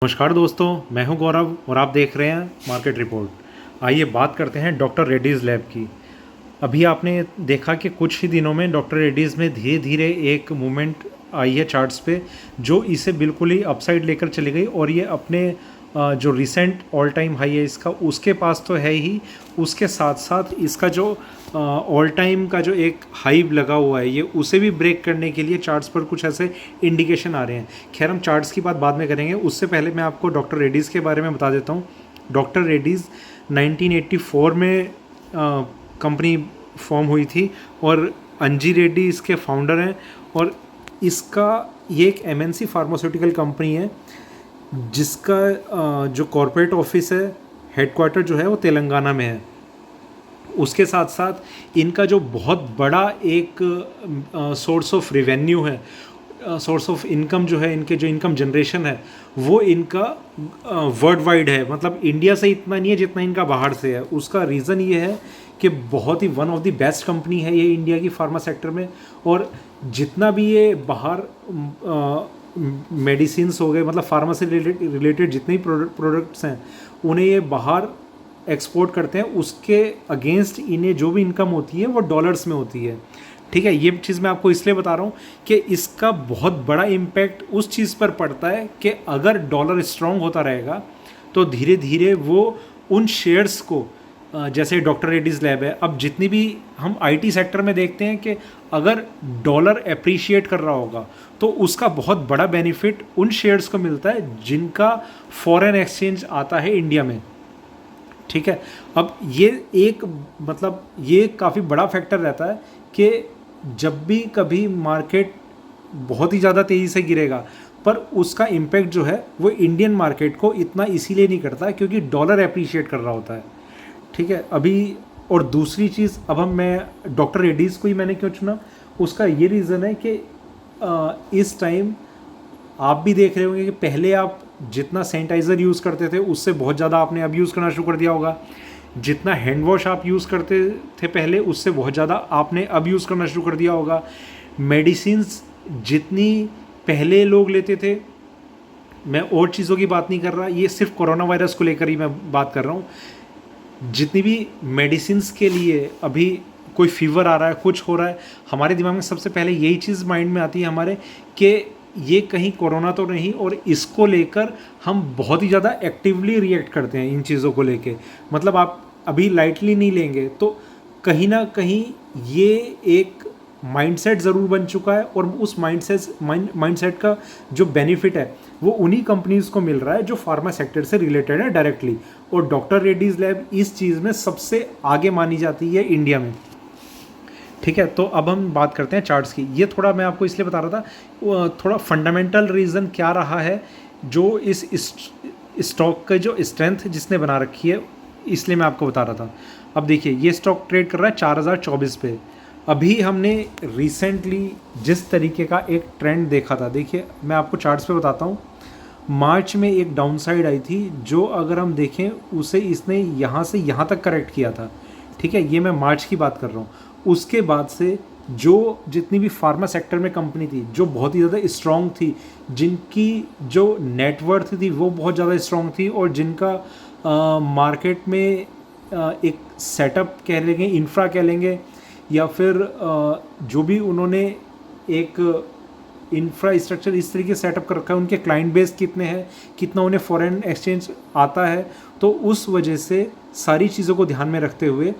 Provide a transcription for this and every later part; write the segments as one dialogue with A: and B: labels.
A: नमस्कार दोस्तों, मैं हूं गौरव और आप देख रहे हैं मार्केट रिपोर्ट। आइए बात करते हैं डॉक्टर रेड्डीज़ लैब की। अभी आपने देखा कि कुछ ही दिनों में डॉक्टर रेड्डीज़ में धीरे धीरे एक मूवमेंट आई है चार्ट्स पे, जो इसे बिल्कुल ही अपसाइड लेकर चली गई और ये अपने जो रिसेंट ऑल टाइम हाई है इसका, उसके पास तो है ही, उसके साथ साथ इसका जो ऑल टाइम का जो एक हाई लगा हुआ है ये उसे भी ब्रेक करने के लिए चार्ट्स पर कुछ ऐसे इंडिकेशन आ रहे हैं। खैर, हम चार्ट्स की बात बाद में करेंगे, उससे पहले मैं आपको डॉक्टर रेड्डीज़ के बारे में बता देता हूँ। डॉक्टर रेड्डीज़ 1984 में कंपनी फॉर्म हुई थी और अंजी रेड्डी इसके फाउंडर हैं। और इसका ये एक एमएनसी फार्मास्यूटिकल कंपनी है जिसका जो कॉरपोरेट ऑफिस है, हेडक्वार्टर जो है वो तेलंगाना में है। उसके साथ साथ इनका जो बहुत बड़ा एक सोर्स ऑफ रेवेन्यू है, सोर्स ऑफ इनकम जो है, इनके जो इनकम जनरेशन है वो इनका वर्ल्ड वाइड है। मतलब इंडिया से इतना नहीं है जितना इनका बाहर से है। उसका रीज़न ये है कि बहुत ही one of the best company है ये इंडिया की फार्मा सेक्टर में। और जितना भी ये बाहर मेडिसिन्स हो गए, मतलब फार्मा से रिलेटेड जितने भी प्रोडक्ट्स हैं उन्हें ये बाहर एक्सपोर्ट करते हैं। उसके अगेंस्ट इन्हें जो भी इनकम होती है वो डॉलर्स में होती है। ठीक है, ये चीज़ मैं आपको इसलिए बता रहा हूँ कि इसका बहुत बड़ा इम्पैक्ट उस चीज़ पर पड़ता है कि अगर डॉलर स्ट्रांग होता रहेगा तो धीरे धीरे वो उन शेयर्स को, जैसे डॉक्टर रेड्डीज़ लैब है, अब जितनी भी हम आईटी सेक्टर में देखते हैं कि अगर डॉलर एप्रिशिएट कर रहा होगा तो उसका बहुत बड़ा बेनिफिट उन शेयर्स को मिलता है जिनका फॉरेन एक्सचेंज आता है इंडिया में। ठीक है, अब ये एक मतलब ये काफ़ी बड़ा फैक्टर रहता है कि जब भी कभी मार्केट बहुत ही ज़्यादा तेज़ी से गिरेगा पर उसका इम्पैक्ट जो है वो इंडियन मार्केट को इतना इसीलिए नहीं करता क्योंकि डॉलर एप्रिशिएट कर रहा होता है। ठीक है, अभी और दूसरी चीज़, अब मैं डॉक्टर रेड्डीज़ को ही मैंने क्यों चुना, उसका ये रीज़न है कि इस टाइम आप भी देख रहे होंगे कि पहले आप जितना सैनिटाइज़र यूज़ करते थे उससे बहुत ज़्यादा आपने अब यूज़ करना शुरू कर दिया होगा। जितना हैंड वॉश आप यूज़ करते थे पहले उससे बहुत ज़्यादा आपने अब यूज़ करना शुरू कर दिया होगा। मेडिसिन्स जितनी पहले लोग लेते थे, मैं और चीज़ों की बात नहीं कर रहा, ये सिर्फ कोरोना वायरस को लेकर ही मैं बात कर रहा हूँ। जितनी भी मेडिसिन्स के लिए अभी कोई फीवर आ रहा है, कुछ हो रहा है, हमारे दिमाग में सबसे पहले यही चीज़ माइंड में आती है हमारे कि ये कहीं कोरोना तो नहीं, और इसको लेकर हम बहुत ही ज़्यादा एक्टिवली रिएक्ट करते हैं इन चीज़ों को लेके। मतलब आप अभी लाइटली नहीं लेंगे तो कहीं ना कहीं ये एक माइंडसेट ज़रूर बन चुका है और उस माइंडसेट का जो बेनिफिट है वो उन्हीं कंपनीज़ को मिल रहा है जो फार्मा सेक्टर से रिलेटेड है डायरेक्टली। और डॉक्टर रेड्डीज़ लैब इस चीज़ में सबसे आगे मानी जाती है इंडिया में। ठीक है, तो अब हम बात करते हैं चार्ट्स की। ये थोड़ा मैं आपको इसलिए बता रहा था, थोड़ा फंडामेंटल रीज़न क्या रहा है जो इस स्टॉक का जो स्ट्रेंथ जिसने बना रखी है, इसलिए मैं आपको बता रहा था। अब देखिए, ये स्टॉक ट्रेड कर रहा है 4024 पे। अभी हमने रिसेंटली जिस तरीके का एक ट्रेंड देखा था, देखिए मैं आपको चार्ट्स पे बताता हूँ। मार्च में एक डाउन साइड आई थी जो अगर हम देखें उसे इसने यहाँ से यहाँ तक करेक्ट किया था। ठीक है, ये मैं मार्च की बात कर रहा हूँ। उसके बाद से जो जितनी भी फार्मा सेक्टर में कंपनी थी जो बहुत ही ज़्यादा स्ट्रॉन्ग थी, जिनकी जो नेटवर्थ थी वो बहुत ज़्यादा स्ट्रॉन्ग थी और जिनका मार्केट में एक सेटअप कह लेंगे, इंफ्रा कह लेंगे, या फिर जो भी उन्होंने एक इंफ्रास्ट्रक्चर इस तरीके से सेटअप कर रखा है, उनके क्लाइंट बेस कितने हैं, कितना उन्हें फॉरेन एक्सचेंज आता है, तो उस वजह से सारी चीज़ों को ध्यान में रखते हुए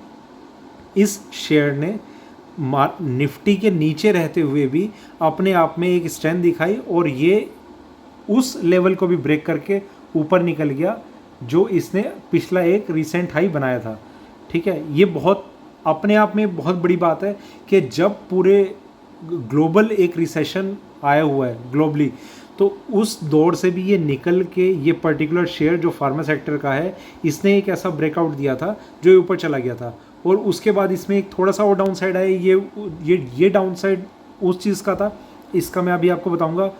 A: इस शेयर ने निफ्टी के नीचे रहते हुए भी अपने आप में एक स्ट्रेंथ दिखाई और ये उस लेवल को भी ब्रेक करके ऊपर निकल गया जो इसने पिछला एक रिसेंट हाई बनाया था। ठीक है, ये बहुत अपने आप में बहुत बड़ी बात है कि जब पूरे ग्लोबल एक रिसेशन आया हुआ है ग्लोबली, तो उस दौर से भी ये निकल के ये पर्टिकुलर शेयर जो फार्मा सेक्टर का है, इसने एक ऐसा ब्रेकआउट दिया था जो ऊपर चला गया था। और उसके बाद इसमें एक थोड़ा सा और डाउन साइड आया। ये डाउन साइड उस चीज़ का था, इसका मैं अभी आपको बताऊंगा,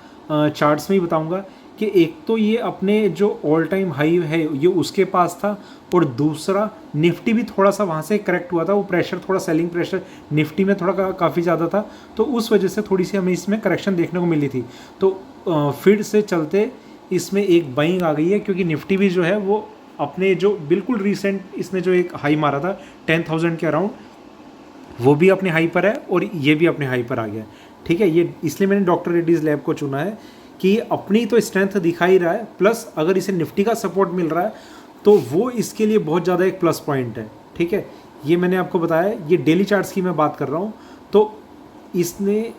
A: चार्ट्स में ही बताऊंगा कि एक तो ये अपने जो ऑल टाइम हाई है ये उसके पास था, और दूसरा निफ्टी भी थोड़ा सा वहाँ से करेक्ट हुआ था। वो प्रेशर, थोड़ा सेलिंग प्रेशर निफ्टी में थोड़ा काफ़ी ज़्यादा था, तो उस वजह से थोड़ी सी हमें इसमें करेक्शन देखने को मिली थी। तो फिर से चलते इसमें एक बाइंग आ गई है, क्योंकि निफ्टी भी जो है वो अपने जो बिल्कुल रिसेंट इसने जो एक हाई मारा था 10,000 के अराउंड, वो भी अपने हाई पर है और ये भी अपने हाई पर आ गया है। ठीक है, ये इसलिए मैंने डॉक्टर रेड्डीज़ लैब को चुना है कि ये अपनी तो स्ट्रेंथ दिखा ही रहा है, प्लस अगर इसे निफ्टी का सपोर्ट मिल रहा है तो वो इसके लिए बहुत ज़्यादा एक प्लस पॉइंट है। ठीक है, ये मैंने आपको बताया, ये डेली चार्ट्स की मैं बात कर रहा हूँ। तो इसने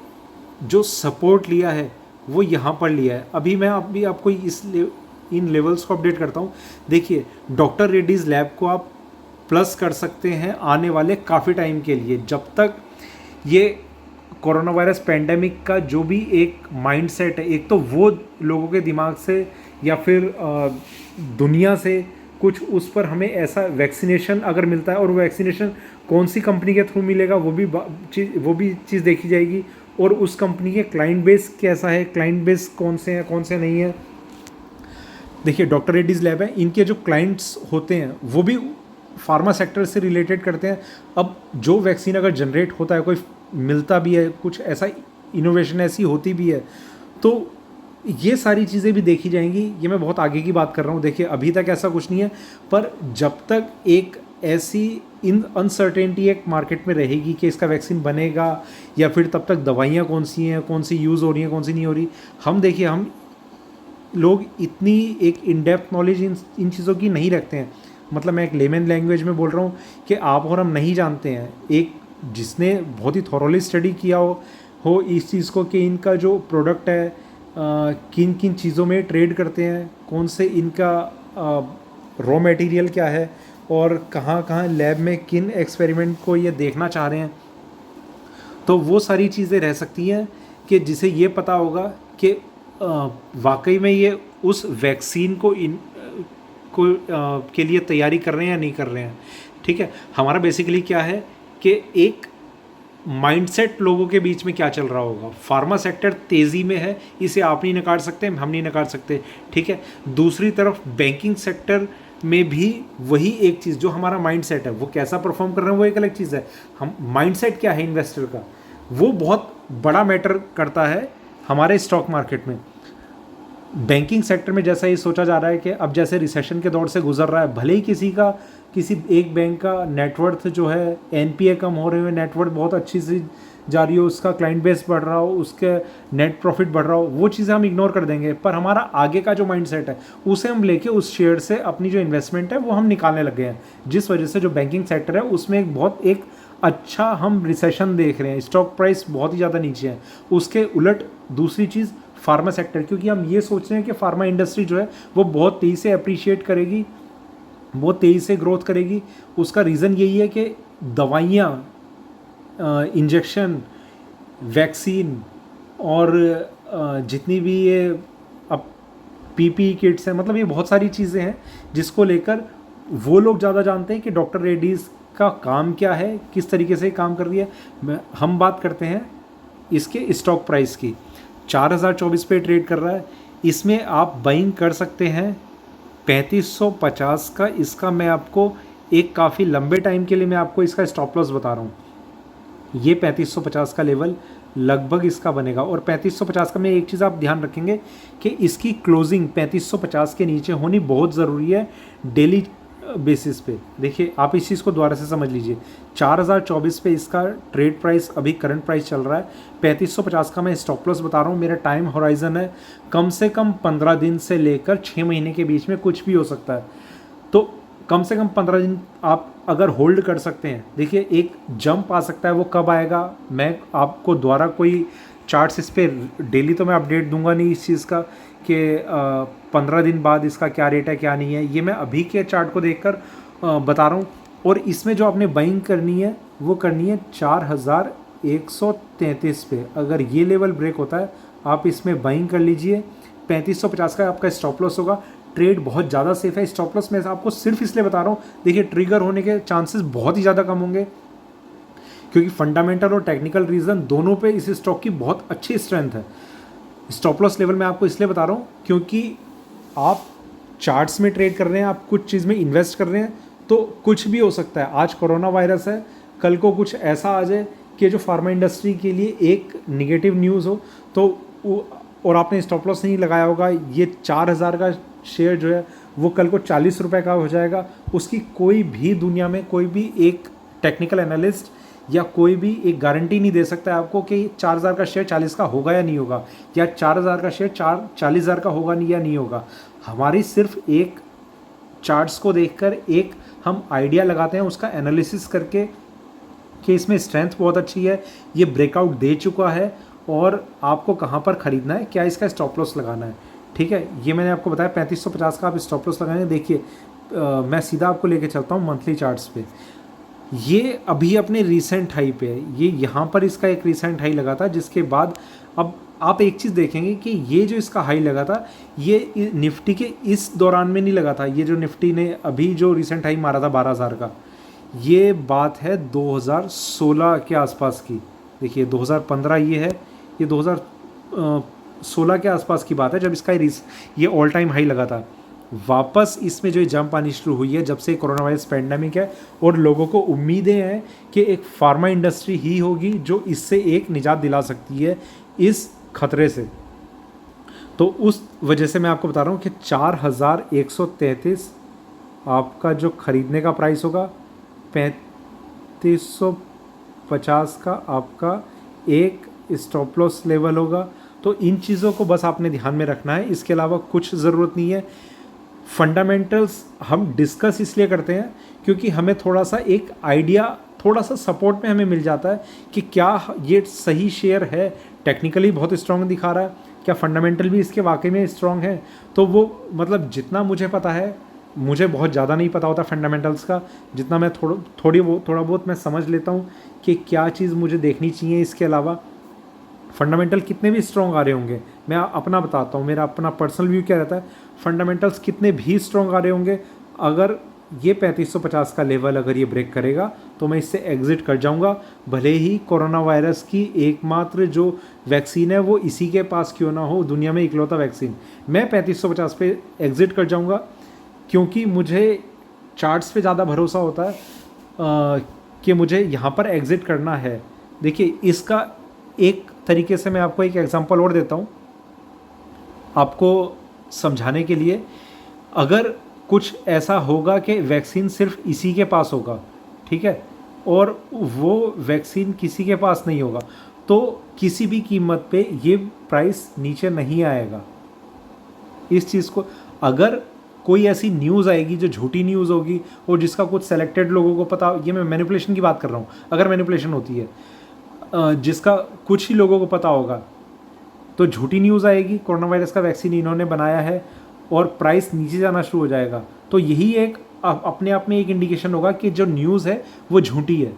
A: जो सपोर्ट लिया है वो यहाँ पर लिया है। अभी मैं आपको इन लेवल्स को अपडेट करता हूँ। देखिए, डॉक्टर रेड्डीज़ लैब को आप प्लस कर सकते हैं आने वाले काफ़ी टाइम के लिए, जब तक ये कोरोना वायरस पेंडेमिक का जो भी एक माइंडसेट है, एक तो वो लोगों के दिमाग से या फिर दुनिया से कुछ उस पर हमें ऐसा वैक्सीनेशन अगर मिलता है, और वो वैक्सीनेशन कौन सी कंपनी के थ्रू मिलेगा वो भी चीज़ देखी जाएगी, और उस कंपनी के क्लाइंट बेस कैसा है, क्लाइंट बेस कौन से हैं कौन से नहीं है। देखिए, डॉक्टर रेड्डीज़ लैब है, इनके जो क्लाइंट्स होते हैं वो भी फार्मा सेक्टर से रिलेटेड करते हैं। अब जो वैक्सीन अगर जनरेट होता है, कोई मिलता भी है, कुछ ऐसा इनोवेशन ऐसी होती भी है, तो ये सारी चीज़ें भी देखी जाएंगी। ये मैं बहुत आगे की बात कर रहा हूँ। देखिए, अभी तक ऐसा कुछ नहीं है, पर जब तक एक ऐसी अनसर्टेनिटी एक मार्केट में रहेगी कि इसका वैक्सीन बनेगा या फिर तब तक दवाइयाँ कौन सी हैं, कौन सी यूज़ हो रही हैं, कौन सी नहीं हो रही। देखिए, हम लोग इतनी एक इन डेप्थ नॉलेज इन चीज़ों की नहीं रखते हैं। मतलब मैं एक लेमन लैंग्वेज में बोल रहा हूँ कि आप और हम नहीं जानते हैं, एक जिसने बहुत ही थॉरोली स्टडी किया हो इस चीज़ को कि इनका जो प्रोडक्ट है किन किन चीज़ों में ट्रेड करते हैं, कौन से इनका रॉ मटेरियल क्या है, और कहाँ कहाँ लैब में किन एक्सपेरिमेंट को ये देखना चाह रहे हैं। तो वो सारी चीज़ें रह सकती हैं कि जिसे ये पता होगा कि वाकई में ये उस वैक्सीन को के लिए तैयारी कर रहे हैं या नहीं कर रहे हैं। ठीक है, हमारा बेसिकली क्या है कि एक माइंडसेट लोगों के बीच में क्या चल रहा होगा। फार्मा सेक्टर तेज़ी में है, इसे आप नहीं नकार सकते, हम नहीं नकार सकते। ठीक है, दूसरी तरफ बैंकिंग सेक्टर में भी वही एक चीज़, जो हमारा माइंडसेट है वो कैसा परफॉर्म कर रहे हैं वो एक अलग चीज़ है। हम माइंडसेट क्या है इन्वेस्टर का, वो बहुत बड़ा मैटर करता है हमारे स्टॉक मार्केट में। बैंकिंग सेक्टर में जैसा ये सोचा जा रहा है कि अब जैसे रिसेशन के दौर से गुजर रहा है, भले ही किसी एक बैंक का नेटवर्थ जो है एनपीए कम हो रहे हुए, नेटवर्थ बहुत अच्छी सी जा रही हो, उसका क्लाइंट बेस बढ़ रहा हो, उसके नेट प्रॉफिट बढ़ रहा हो, वो चीज़ें हम इग्नोर कर देंगे। पर हमारा आगे का जो माइंडसेट है उसे हम लेके उस शेयर से अपनी जो इन्वेस्टमेंट है वो हम निकालने लग गए हैं, जिस वजह से जो बैंकिंग सेक्टर है उसमें एक अच्छा हम रिसेशन देख रहे हैं। स्टॉक प्राइस बहुत ही ज़्यादा नीचे है। उसके उलट दूसरी चीज़ फार्मा सेक्टर, क्योंकि हम ये सोच रहे हैं कि फार्मा इंडस्ट्री जो है वो बहुत तेज़ी से अप्रिशिएट करेगी, बहुत तेज़ी से ग्रोथ करेगी। उसका रीज़न यही है कि दवाइयाँ, इंजेक्शन, वैक्सीन और जितनी भी ये अब पीपी किट्स हैं, मतलब ये बहुत सारी चीज़ें हैं जिसको लेकर वो लोग ज़्यादा जानते हैं कि डॉक्टर रेड्डीज़ का काम क्या है, किस तरीके से काम कर रही है। हम बात करते हैं इसके स्टॉक प्राइस की। 4024 पे ट्रेड कर रहा है, इसमें आप बाइंग कर सकते हैं 3550 का। इसका मैं आपको एक काफ़ी लंबे टाइम के लिए मैं आपको इसका स्टॉप लॉस बता रहा हूँ। ये 3550 का लेवल लगभग इसका बनेगा, और 3550 का में एक चीज़ आप ध्यान रखेंगे कि इसकी क्लोजिंग 3550 के नीचे होनी बहुत ज़रूरी है डेली बेसिस पे। देखिए, आप इस चीज़ को दोबारा से समझ लीजिए। 4024 पे इसका ट्रेड प्राइस अभी करंट प्राइस चल रहा है, 3550 का मैं स्टॉप लॉस बता रहा हूँ। मेरा टाइम होराइजन है कम से कम 15 दिन से लेकर 6 महीने के बीच में, कुछ भी हो सकता है। तो कम से कम 15 दिन आप अगर होल्ड कर सकते हैं। देखिए, एक जंप आ सकता है, वो कब आएगा मैं आपको दोबारा कोई चार्ट्स इस पर डेली तो मैं अपडेट दूंगा नहीं इस चीज़ का कि 15 दिन बाद इसका क्या रेट है क्या नहीं है। ये मैं अभी के चार्ट को देखकर बता रहा हूँ। और इसमें जो आपने बाइंग करनी है वो करनी है 4133 पे। अगर ये लेवल ब्रेक होता है आप इसमें बाइंग कर लीजिए। 3550 का आपका स्टॉप लॉस होगा। ट्रेड बहुत ज़्यादा सेफ है। स्टॉप लॉस मैं आपको सिर्फ इसलिए बता रहा हूँ, देखिए ट्रिगर होने के चांसेस बहुत ही ज़्यादा कम होंगे, क्योंकि फंडामेंटल और टेक्निकल रीज़न दोनों पे इस स्टॉक की बहुत अच्छी स्ट्रेंथ है। स्टॉप लॉस लेवल मैं आपको इसलिए बता रहा हूँ क्योंकि आप चार्ट्स में ट्रेड कर रहे हैं, आप कुछ चीज़ में इन्वेस्ट कर रहे हैं, तो कुछ भी हो सकता है। आज कोरोना वायरस है, कल को कुछ ऐसा आ जाए कि जो फार्मा इंडस्ट्री के लिए एक निगेटिव न्यूज़ हो, तो और आपने स्टॉप लॉस नहीं लगाया होगा, ये 4000 का शेयर जो है वो कल को 40 रुपये का हो जाएगा, उसकी कोई भी दुनिया में कोई भी एक टेक्निकल एनालिस्ट या कोई भी एक गारंटी नहीं दे सकता है आपको कि 4000 का शेयर 40 का होगा या नहीं होगा, या 4000 का शेयर 40,000 का होगा नहीं या नहीं होगा। हमारी सिर्फ एक चार्ट्स को देखकर एक हम आइडिया लगाते हैं उसका एनालिसिस करके कि इसमें स्ट्रेंथ बहुत अच्छी है, ये ब्रेकआउट दे चुका है और आपको कहाँ पर ख़रीदना है, क्या इसका स्टॉप लॉस लगाना है। ठीक है, ये मैंने आपको बताया 3550 का आप स्टॉप लॉस लगाएंगे। देखिए मैं सीधा आपको लेके चलता हूँ मंथली चार्ट्स पे। ये अभी अपने रीसेंट हाई पे है, ये यहाँ पर इसका एक रीसेंट हाई लगा था, जिसके बाद अब आप एक चीज़ देखेंगे कि ये जो इसका हाई लगा था ये निफ्टी के इस दौरान में नहीं लगा था। ये जो निफ्टी ने अभी जो रिसेंट हाई मारा था 12,000 का, ये बात है 2016 के आसपास की। देखिए 2015 ये है, ये 2016 के आसपास की बात है जब इसका ये ऑल टाइम हाई लगा था। वापस इसमें जो जंप आनी शुरू हुई है जब से कोरोना वायरस पैंडेमिक है, और लोगों को उम्मीदें हैं कि एक फार्मा इंडस्ट्री ही होगी जो इससे एक निजात दिला सकती है इस खतरे से। तो उस वजह से मैं आपको बता रहा हूँ कि 4133 आपका जो ख़रीदने का प्राइस होगा, 3550 का आपका एक स्टॉप लॉस लेवल होगा। तो इन चीज़ों को बस आपने ध्यान में रखना है, इसके अलावा कुछ ज़रूरत नहीं है। फंडामेंटल्स हम डिस्कस इसलिए करते हैं क्योंकि हमें थोड़ा सा एक आइडिया, थोड़ा सा सपोर्ट में हमें मिल जाता है कि क्या ये सही शेयर है, टेक्निकली बहुत स्ट्रॉन्ग दिखा रहा है, क्या फंडामेंटल भी इसके वाकई में स्ट्रॉन्ग है। तो वो मतलब जितना मुझे पता है, मुझे बहुत ज़्यादा नहीं पता होता फंडामेंटल्स का, जितना मैं थोड़ा बहुत मैं समझ लेता हूँ कि क्या चीज़ मुझे देखनी चाहिए। इसके अलावा फंडामेंटल कितने भी स्ट्रॉन्ग आ रहे होंगे, मैं अपना बताता हूँ, मेरा अपना पर्सनल व्यू क्या रहता है, फंडामेंटल्स कितने भी स्ट्रॉन्ग आ रहे होंगे, अगर ये 3550 का लेवल अगर ये ब्रेक करेगा तो मैं इससे एग्ज़िट कर जाऊंगा। भले ही कोरोना वायरस की एकमात्र जो वैक्सीन है वो इसी के पास क्यों ना हो, दुनिया में इकलौता वैक्सीन, मैं 3550 पे एग्ज़िट कर जाऊंगा, क्योंकि मुझे चार्ट्स पे ज़्यादा भरोसा होता है कि मुझे यहाँ पर एग्ज़िट करना है। देखिए इसका एक तरीके से मैं आपको एक एग्जांपल और देता हूँ आपको समझाने के लिए। अगर कुछ ऐसा होगा कि वैक्सीन सिर्फ इसी के पास होगा, ठीक है, और वो वैक्सीन किसी के पास नहीं होगा, तो किसी भी कीमत पे ये प्राइस नीचे नहीं आएगा। इस चीज़ को, अगर कोई ऐसी न्यूज़ आएगी जो झूठी न्यूज़ होगी और जिसका कुछ सेलेक्टेड लोगों को पता, ये मैं मैनिपुलेशन की बात कर रहा हूँ, अगर मैनिपुलेशन होती है जिसका कुछ ही लोगों को पता होगा, तो झूठी न्यूज़ आएगी, कोरोना वायरस का वैक्सीन इन्होंने बनाया है, और प्राइस नीचे जाना शुरू हो जाएगा। तो यही एक अपने आप में एक इंडिकेशन होगा कि जो न्यूज़ है वो झूठी है।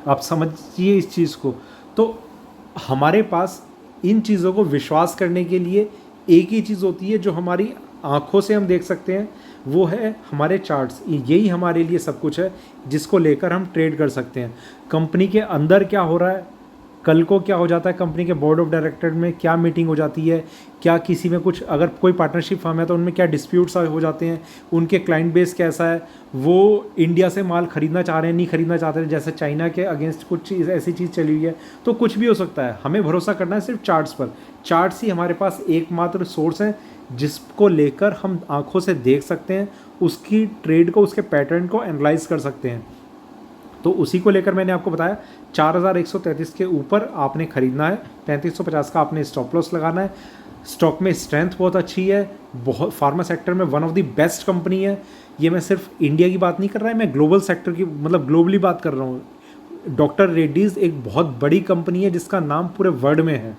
A: आप समझिए इस चीज़ को। तो हमारे पास इन चीज़ों को विश्वास करने के लिए एक ही चीज़ होती है जो हमारी आँखों से हम देख सकते हैं, वो है हमारे चार्ट्स। यही हमारे लिए सब कुछ है जिसको लेकर हम ट्रेड कर सकते हैं। कंपनी के अंदर क्या हो रहा है, कल को क्या हो जाता है, कंपनी के बोर्ड ऑफ डायरेक्टर में क्या मीटिंग हो जाती है, क्या किसी में कुछ, अगर कोई पार्टनरशिप फर्म है तो उनमें क्या डिस्प्यूट्स हो जाते हैं, उनके क्लाइंट बेस कैसा है, वो इंडिया से माल खरीदना चाह रहे हैं, नहीं खरीदना चाहते हैं, जैसे चाइना के अगेंस्ट कुछ ऐसी चीज़ चली हुई है, तो कुछ भी हो सकता है। हमें भरोसा करना है सिर्फ चार्ट्स पर। चार्ट्स ही हमारे पास एकमात्र सोर्स है जिसको लेकर हम आँखों से देख सकते हैं, उसकी ट्रेड को, उसके पैटर्न को एनालाइज कर सकते हैं। तो उसी को लेकर मैंने आपको बताया 4133 के ऊपर आपने ख़रीदना है, 3550 का आपने स्टॉप लॉस लगाना है। स्टॉक में स्ट्रेंथ बहुत अच्छी है, बहुत फार्मा सेक्टर में one of the best company है। ये मैं सिर्फ इंडिया की बात नहीं कर रहा है, मैं ग्लोबल सेक्टर की, मतलब ग्लोबली बात कर रहा हूँ। डॉक्टर रेड्डीज़ एक बहुत बड़ी कंपनी है जिसका नाम पूरे वर्ल्ड में है,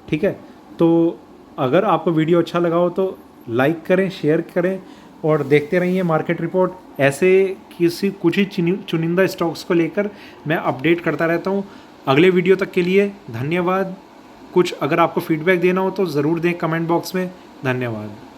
A: ठीक है। तो अगर आपको वीडियो अच्छा लगा हो तो लाइक करें, शेयर करें और देखते रहिए मार्केट रिपोर्ट। ऐसे कुछ ही चुनिंदा स्टॉक्स को लेकर मैं अपडेट करता रहता हूँ। अगले वीडियो तक के लिए धन्यवाद। कुछ अगर आपको फीडबैक देना हो तो ज़रूर दें कमेंट बॉक्स में। धन्यवाद।